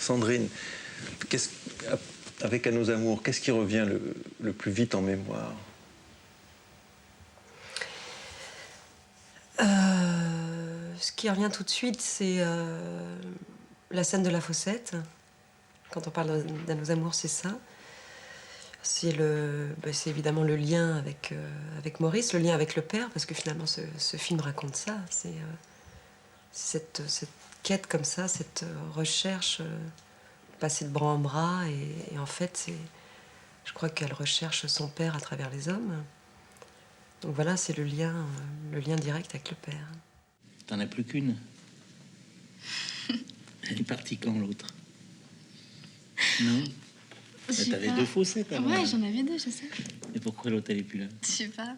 Sandrine, qu'est-ce, avec À nos amours, qu'est-ce qui revient le plus vite en mémoire? Ce qui revient tout de suite, c'est la scène de la fossette. Quand on parle d'À nos amours, c'est ça. C'est évidemment le lien avec Maurice, le lien avec le père, parce que finalement ce film raconte ça. C'est cette quête comme ça, cette recherche, passer de bras en bras, et en fait, je crois qu'elle recherche son père à travers les hommes. Donc voilà, c'est le lien direct avec le père. T'en as plus qu'une. Elle est partie quand, l'autre? Non? T'avais deux fossettes avant. Ouais, j'en avais deux, je sais. Et pourquoi l'autre, elle est plus là? Je sais pas.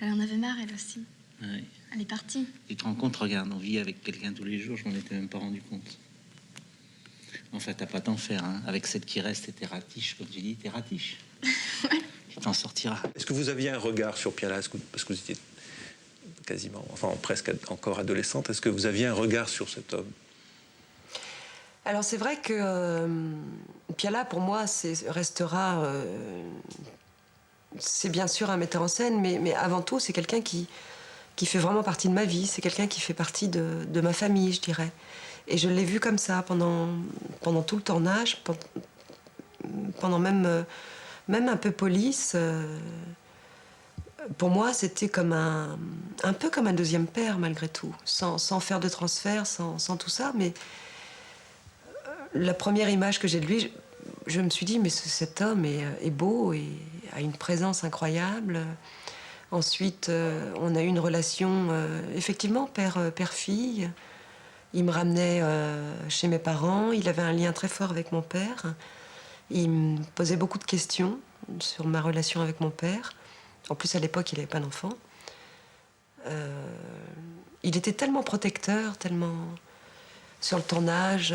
Elle en avait marre, elle aussi. Ouais. Elle est partie. Tu te rends compte, regarde, on vit avec quelqu'un tous les jours, je m'en étais même pas rendu compte. Enfin, t'as pas t'en faire, hein. Avec celle qui reste, t'es ratiche, comme tu dis, t'es ratiche. Ouais. Tu t'en sortiras. Est-ce que vous aviez un regard sur Piala, parce que vous étiez quasiment, enfin presque encore adolescente, est-ce que vous aviez un regard sur cet homme? Alors c'est vrai que Piala, pour moi, restera... c'est bien sûr un metteur en scène, mais avant tout, c'est quelqu'un qui fait vraiment partie de ma vie. C'est quelqu'un qui fait partie de ma famille, je dirais. Et je l'ai vu comme ça pendant tout le tournage, pendant même un peu Police. Pour moi, c'était comme un peu comme un deuxième père, malgré tout, sans faire de transfert, sans tout ça. Mais la première image que j'ai de lui, je me suis dit, mais cet homme est beau et a une présence incroyable. Ensuite, on a eu une relation, effectivement, père-fille. Il me ramenait chez mes parents. Il avait un lien très fort avec mon père. Il me posait beaucoup de questions sur ma relation avec mon père. En plus, à l'époque, il n'avait pas d'enfant. Il était tellement protecteur, tellement sur le tournage.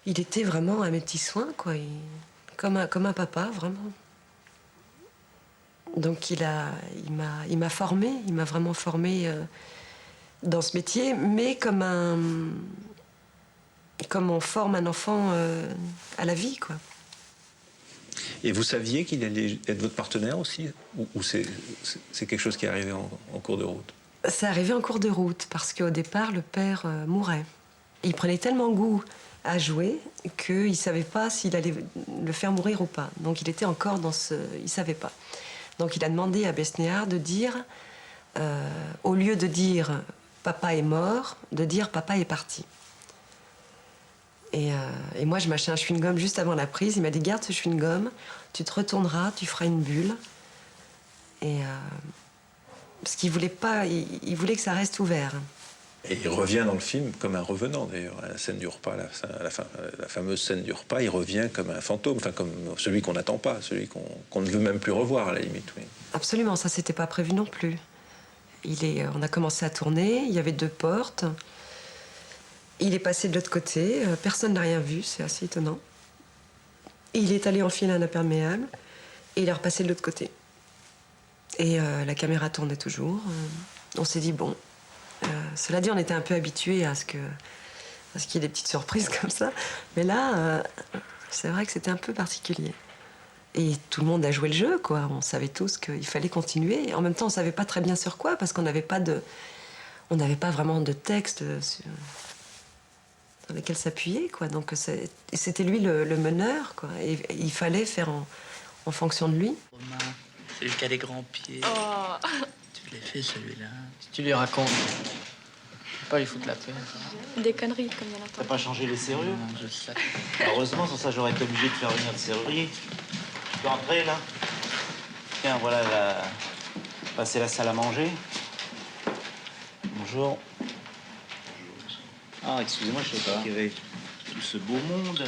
Il était vraiment à mes petits soins, quoi. Comme un papa, vraiment. Donc il m'a formée, il m'a vraiment formée dans ce métier, mais comme on forme un enfant à la vie, quoi. Et vous saviez qu'il allait être votre partenaire aussi? Ou c'est quelque chose qui est arrivé en cours de route? C'est arrivé en cours de route, parce qu'au départ, le père mourait. Il prenait tellement goût à jouer qu'il ne savait pas s'il allait le faire mourir ou pas. Donc il était encore dans ce... Il ne savait pas. Donc il a demandé à Besnéard de dire, au lieu de dire « papa est mort », de dire « papa est parti ». Et moi, je mâchais un chewing-gum juste avant la prise. Il m'a dit « garde ce chewing-gum, tu te retourneras, tu feras une bulle ». Et parce qu'il voulait pas, il voulait que ça reste ouvert. Et il revient dans le film comme un revenant, d'ailleurs. À la scène du repas, la fameuse scène du repas, il revient comme un fantôme, enfin comme celui qu'on n'attend pas, celui qu'on ne veut même plus revoir, à la limite. Oui. Absolument, ça c'était pas prévu non plus. On a commencé à tourner, il y avait 2 portes. Il est passé de l'autre côté, personne n'a rien vu, c'est assez étonnant. Et il est allé enfiler un imperméable et il est repassé de l'autre côté. Et la caméra tournait toujours. On s'est dit bon. Cela dit, on était un peu habitués à ce qu'il y ait des petites surprises comme ça. Mais là, c'est vrai que c'était un peu particulier. Et tout le monde a joué le jeu, quoi. On savait tous qu'il fallait continuer. Et en même temps, on savait pas très bien sur quoi, parce qu'on n'avait pas vraiment de texte dans lequel s'appuyer, quoi. Donc c'était lui le meneur, quoi. Et il fallait faire en fonction de lui. Romain, celui qui a les grands pieds. Oh. Tu l'as fait, celui-là. Si tu lui racontes, faut pas lui foutre la paix. Des conneries, comme il y en a T'as pas changé les serrures? Non, je sais. Heureusement, sans ça, j'aurais été obligé de faire venir le serrurier. Tu peux entrer, là? Tiens, voilà c'est la salle à manger. Bonjour. Ah, excusez-moi, je sais pas. Il y avait tout ce beau monde.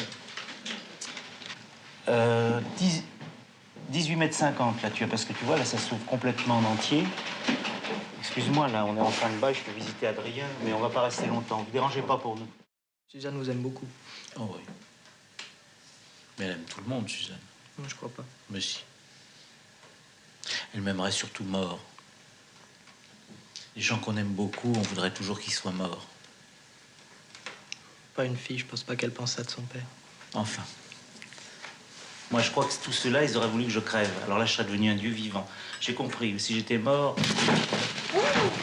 18 mètres 50, là, parce que tu vois, là, ça s'ouvre complètement en entier. Excuse-moi, là, on est en fin de bail, je peux visiter Adrien, mais on va pas rester longtemps. Vous dérangez pas pour nous. Suzanne nous aime beaucoup. Oh oui. Mais elle aime tout le monde, Suzanne. Non, je crois pas. Mais si. Elle m'aimerait surtout mort. Les gens qu'on aime beaucoup, on voudrait toujours qu'ils soient morts. pas une fille, je pense pas qu'elle pense ça de son père. Enfin. Moi, je crois que tous ceux-là, ils auraient voulu que je crève. Alors là, je serais devenu un dieu vivant. J'ai compris. Si j'étais mort...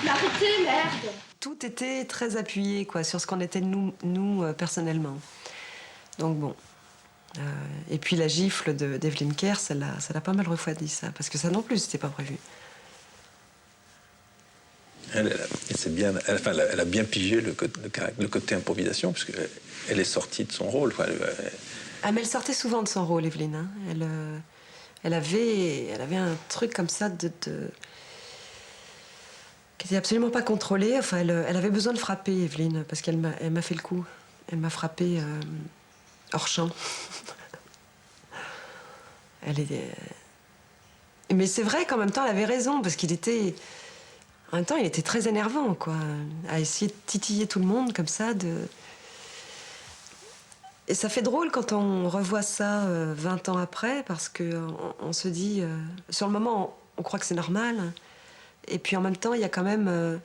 Mais arrêtez, merde! Tout était très appuyé quoi, sur ce qu'on était nous personnellement. Donc bon. Et puis la gifle d'Evelyn Kerr, ça l'a pas mal refroidi, ça. Parce que ça non plus, c'était pas prévu. Elle a bien pigé le côté improvisation, parce qu'elle est sortie de son rôle. Quoi. Ah, mais elle sortait souvent de son rôle, Evelyn. Hein. Elle avait un truc comme ça qui était absolument pas contrôlé. Enfin, elle avait besoin de frapper, Evelyn, parce qu'elle m'a fait le coup. Elle m'a frappé hors champ. Mais c'est vrai qu'en même temps, elle avait raison, parce qu'il était... En même temps, il était très énervant, quoi, à essayer de titiller tout le monde comme ça. Et ça fait drôle quand on revoit ça 20 ans après, parce qu'on se dit... sur le moment, on croit que c'est normal. Et puis en même temps, il y a quand même...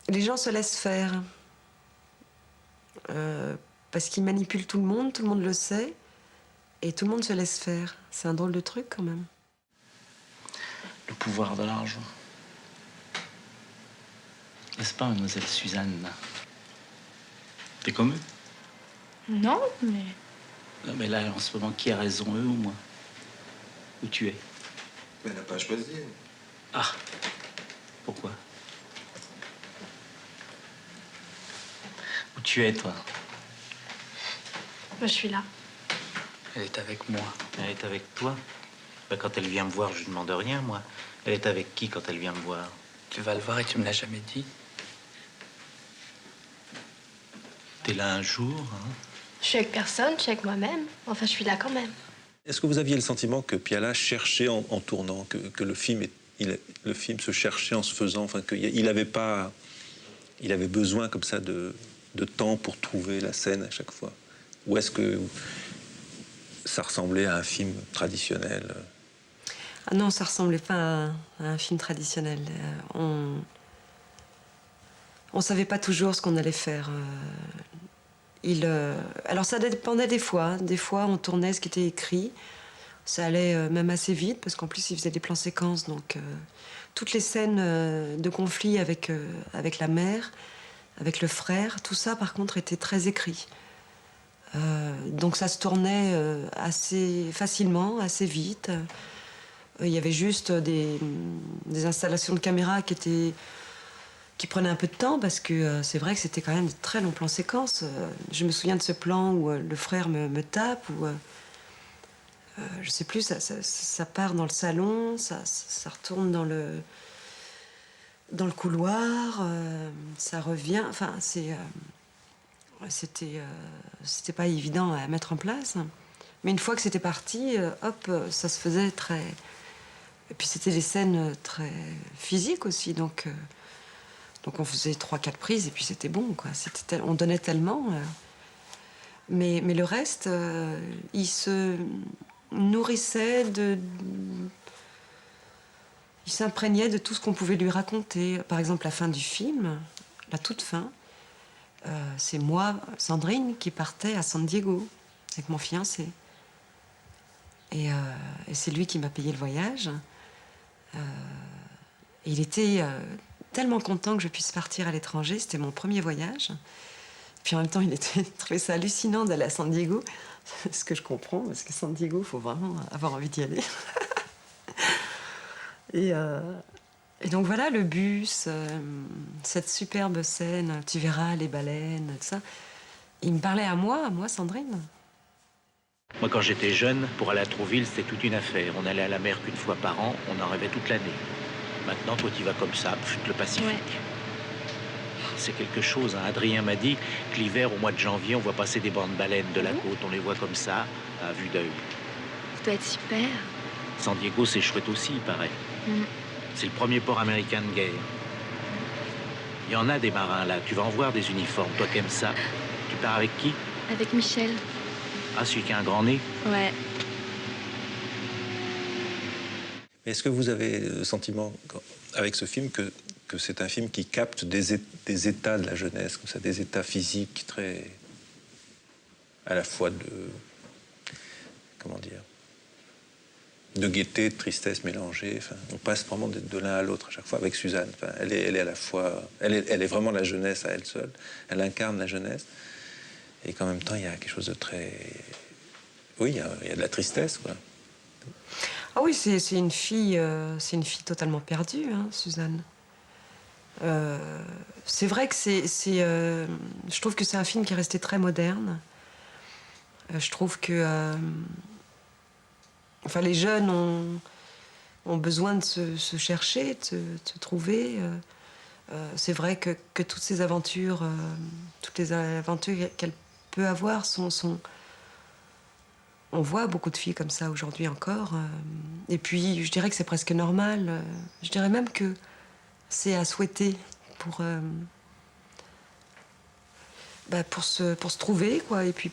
les gens se laissent faire. Parce qu'ils manipulent tout le monde le sait. Et tout le monde se laisse faire. C'est un drôle de truc, quand même. Le pouvoir de l'argent. N'est-ce pas, mademoiselle Suzanne? T'es comme eux? Non, mais... Non, mais là, en ce moment, qui a raison, eux ou moi? Où tu es? Mais elle n'a pas choisi. Ah. Pourquoi? Où tu es, toi? Moi, je suis là. Elle est avec moi. Elle est avec toi? Ben, quand elle vient me voir, je lui demande rien, moi. Elle est avec qui quand elle vient me voir? Tu vas le voir et tu me l'as jamais dit. T'es là un jour, hein? Je suis avec personne, je suis avec moi-même. Enfin, je suis là quand même. Est-ce que vous aviez le sentiment que Piala cherchait en tournant, que le film se cherchait en se faisant, enfin qu'il avait pas, il avait besoin comme ça de temps pour trouver la scène à chaque fois? Ou est-ce que ça ressemblait à un film traditionnel? Ah non, ça ressemblait pas à un film traditionnel. On savait pas toujours ce qu'on allait faire. Alors ça dépendait des fois. Des fois, on tournait ce qui était écrit. Ça allait même assez vite, parce qu'en plus, il faisait des plans séquences. Donc, toutes les scènes de conflit avec la mère, avec le frère, tout ça, par contre, était très écrit. Donc ça se tournait assez facilement, assez vite. Il y avait juste des installations de caméra qui prenaient un peu de temps, parce que c'est vrai que c'était quand même de très longs plans séquences. Je me souviens de ce plan où le frère me tape, où je sais plus, ça part dans le salon, ça retourne dans le couloir, ça revient. Enfin, c'était pas évident à mettre en place. Mais une fois que c'était parti, hop, ça se faisait très... Et puis c'était des scènes très physiques aussi, donc on faisait 3-4 prises et puis c'était bon, quoi. On donnait tellement. Mais le reste, il se nourrissait il s'imprégnait de tout ce qu'on pouvait lui raconter. Par exemple, la fin du film, la toute fin, c'est moi, Sandrine, qui partais à San Diego avec mon fiancé. Et c'est lui qui m'a payé le voyage. Et il était tellement content que je puisse partir à l'étranger. C'était mon premier voyage. Puis en même temps, il trouvait ça hallucinant d'aller à San Diego. Ce que je comprends, parce que San Diego, il faut vraiment avoir envie d'y aller. Et donc voilà, le bus, cette superbe scène, tu verras les baleines, tout ça. Il me parlait à moi, Sandrine. Moi, quand j'étais jeune, pour aller à Trouville, c'était toute une affaire. On allait à la mer qu'une fois par an, on en rêvait toute l'année. Maintenant, toi, tu vas comme ça, le Pacifique. Ouais. C'est quelque chose, hein. Adrien m'a dit que l'hiver, au mois de janvier, on voit passer des bancs de baleines de la côte. On les voit comme ça, à vue d'œil. Ça doit être super. San Diego, c'est chouette aussi, il paraît. C'est le premier port américain de guerre. Il y en a des marins, là. Tu vas en voir des uniformes. Toi qui aimes ça. Tu pars avec qui? Avec Michel. Ah, celui qui a un grand nez? Ouais. Est-ce que vous avez le sentiment, avec ce film, que que c'est un film qui capte des états de la jeunesse, comme ça, des états physiques très, à la fois de, comment dire, de gaieté, de tristesse mélangée. Enfin, on passe vraiment de l'un à l'autre à chaque fois avec Suzanne. Enfin, elle est à la fois, elle est vraiment la jeunesse à elle seule. Elle incarne la jeunesse, et qu'en même temps il y a quelque chose de très, oui, il y a de la tristesse, quoi. Ah oui, c'est une fille totalement perdue, hein, Suzanne. C'est vrai que je trouve que c'est un film qui est resté très moderne. Je trouve que enfin, les jeunes ont besoin de se chercher, de se trouver. C'est vrai que toutes ces aventures, toutes les aventures qu'elle peut avoir sont... On voit beaucoup de filles comme ça aujourd'hui encore. Et puis, je dirais que c'est presque normal. Je dirais même que c'est à souhaiter pour se trouver, quoi. Et puis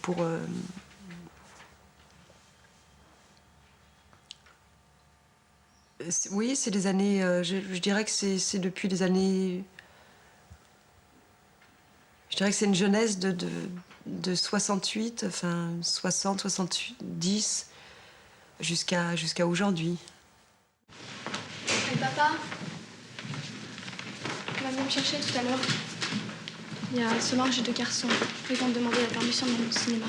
oui, c'est les années... je dirais que c'est depuis les années... Je dirais que c'est une jeunesse de 68, enfin 60, 70, jusqu'à aujourd'hui. Et papa, il va venir me chercher tout à l'heure. Ce soir, j'ai 2 garçons. Ils vont me demander la permission de aller au cinéma.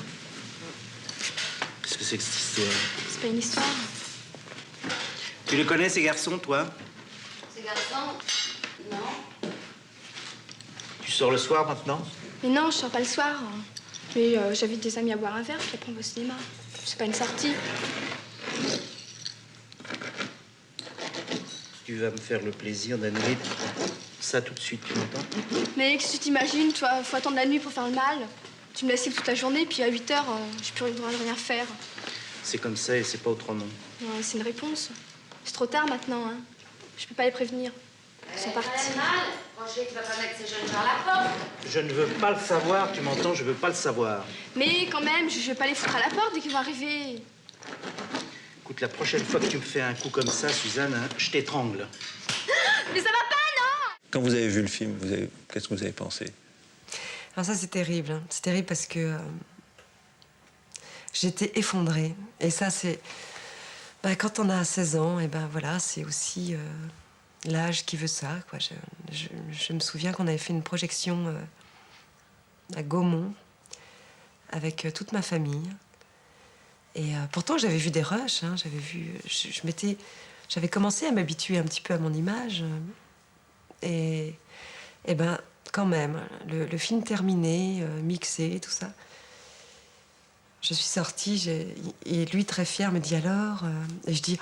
Qu'est-ce que c'est que cette histoire? C'est pas une histoire. Tu les connais, ces garçons, toi? Ces garçons? Non. Tu sors le soir, maintenant? Mais non, je sors pas le soir. Mais j'invite des amis à boire un verre, puis après on va au cinéma. C'est pas une sortie. Tu vas me faire le plaisir d'annuler ça tout de suite, tu m'entends? Mais qu'est-ce que tu t'imagines, toi? Faut attendre la nuit pour faire le mal. Tu me laisses libre toute la journée, puis à 8 h, je peux rien faire. C'est comme ça et c'est pas autrement. C'est une réponse. C'est trop tard maintenant, hein. Je peux pas les prévenir. Ils sont partis. Mal. Roger, tu vas pas mettre ces jeunes vers la porte. Je ne veux pas le savoir, tu m'entends? Je veux pas le savoir. Mais quand même, je vais pas les foutre à la porte dès qu'ils vont arriver. Écoute, la prochaine fois que tu me fais un coup comme ça, Suzanne, hein, je t'étrangle. Mais ça va pas, non? Quand vous avez vu le film, qu'est-ce que vous avez pensé? Alors ça, c'est terrible. Hein. C'est terrible parce que j'étais effondrée. Et ça, c'est... quand on a 16 ans, et voilà, c'est aussi l'âge qui veut ça, quoi. Je me souviens qu'on avait fait une projection à Gaumont avec toute ma famille. Et pourtant, j'avais vu des rushs. Hein, j'avais commencé à m'habituer un petit peu à mon image. Et quand même, le film terminé, mixé, tout ça. Je suis sortie, et lui, très fier, me dit alors... et je dis,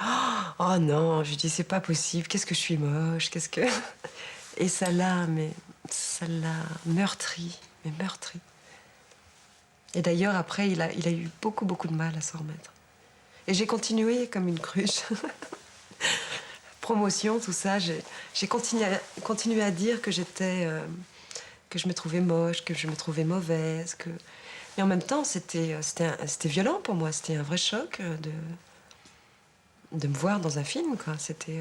oh non, je dis, c'est pas possible, qu'est-ce que je suis moche, qu'est-ce que... Et ça l'a meurtri, mais meurtri. Et d'ailleurs, après, il a eu beaucoup, beaucoup de mal à s'en remettre. Et j'ai continué comme une cruche. Promotion, tout ça, j'ai continué à dire que que je me trouvais moche, que je me trouvais mauvaise, que... Mais en même temps, c'était violent pour moi. C'était un vrai choc de me voir dans un film, quoi. C'était...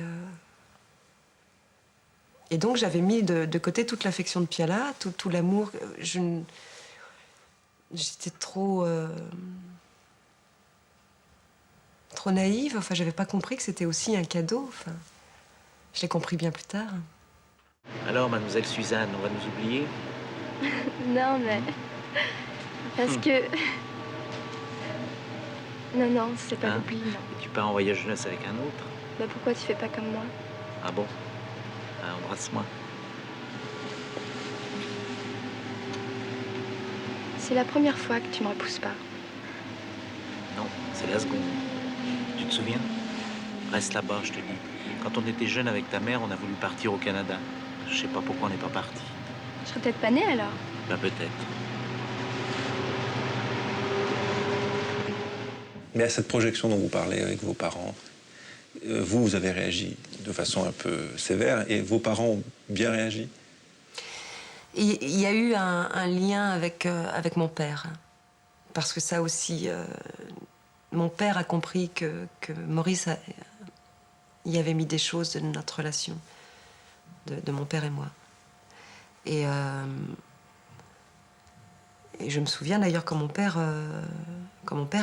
Et donc, j'avais mis de côté toute l'affection de Piala, tout l'amour. J'étais trop naïve. Enfin, j'avais pas compris que c'était aussi un cadeau. Enfin, je l'ai compris bien plus tard. Alors, mademoiselle Suzanne, on va nous oublier? Non, mais... Parce que... Non, c'est pas l'oubli, non. Et tu pars en voyage jeunesse avec un autre? Pourquoi tu fais pas comme moi? Ah bon? Ah, embrasse-moi. C'est la première fois que tu me repousses pas. Non, c'est la seconde. Tu te souviens? Reste là-bas, je te dis. Quand on était jeune avec ta mère, on a voulu partir au Canada. Je sais pas pourquoi on n'est pas parti. Je serais peut-être pas née, alors. Peut-être. Mais à cette projection dont vous parlez avec vos parents, vous avez réagi de façon un peu sévère, et vos parents ont bien réagi? Il y a eu un lien avec mon père. Parce que ça aussi, mon père a compris que Maurice y avait mis des choses de notre relation. de mon père et moi. Et je me souviens d'ailleurs quand mon père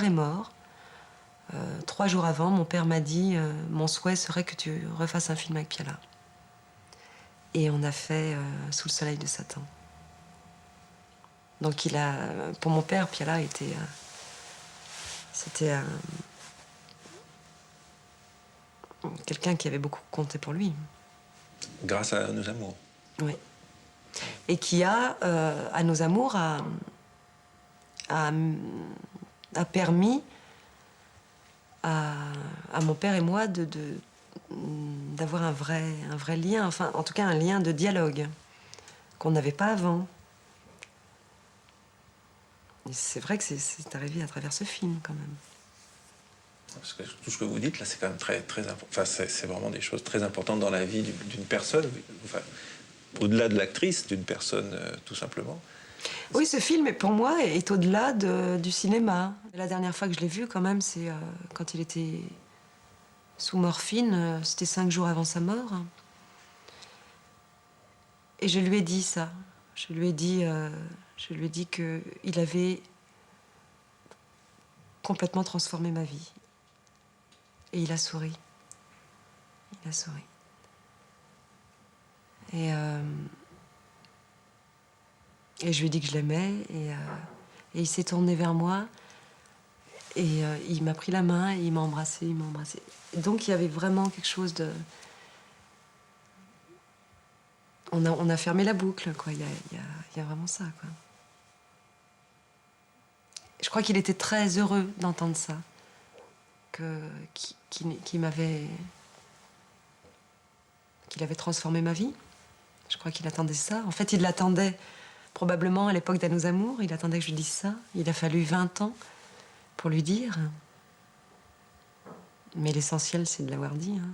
est mort, 3 jours avant, mon père m'a dit mon souhait serait que tu refasses un film avec Piala. Et on a fait Sous le soleil de Satan. Donc pour mon père, Piala c'était quelqu'un qui avait beaucoup compté pour lui. Grâce à Nos Amours. Oui. Et qui à Nos Amours, a permis à mon père et moi d'avoir un vrai lien, enfin, en tout cas, un lien de dialogue qu'on n'avait pas avant. Et c'est vrai que c'est arrivé à travers ce film, quand même. Parce que tout ce que vous dites, là, c'est quand même très important. Enfin, c'est vraiment des choses très importantes dans la vie d'une personne. Enfin, au-delà de l'actrice, d'une personne, tout simplement. Oui, ce film, pour moi, est au-delà du cinéma. La dernière fois que je l'ai vu, quand même, c'est quand il était sous morphine. C'était 5 jours avant sa mort. Et je lui ai dit ça. Je lui ai dit qu'il avait complètement transformé ma vie. Et il a souri. Il a souri. Et je lui ai dit que je l'aimais. Et il s'est tourné vers moi. Et il m'a pris la main et il m'a embrassé, Donc il y avait vraiment quelque chose de... On a fermé la boucle, quoi. Il y a vraiment ça, quoi. Je crois qu'il était très heureux d'entendre ça. Qu'il avait transformé ma vie. Je crois qu'il attendait ça. En fait, il l'attendait probablement à l'époque d'À Nos Amours. Il attendait que je lui dise ça. Il a fallu 20 ans pour lui dire. Mais l'essentiel, c'est de l'avoir dit, hein.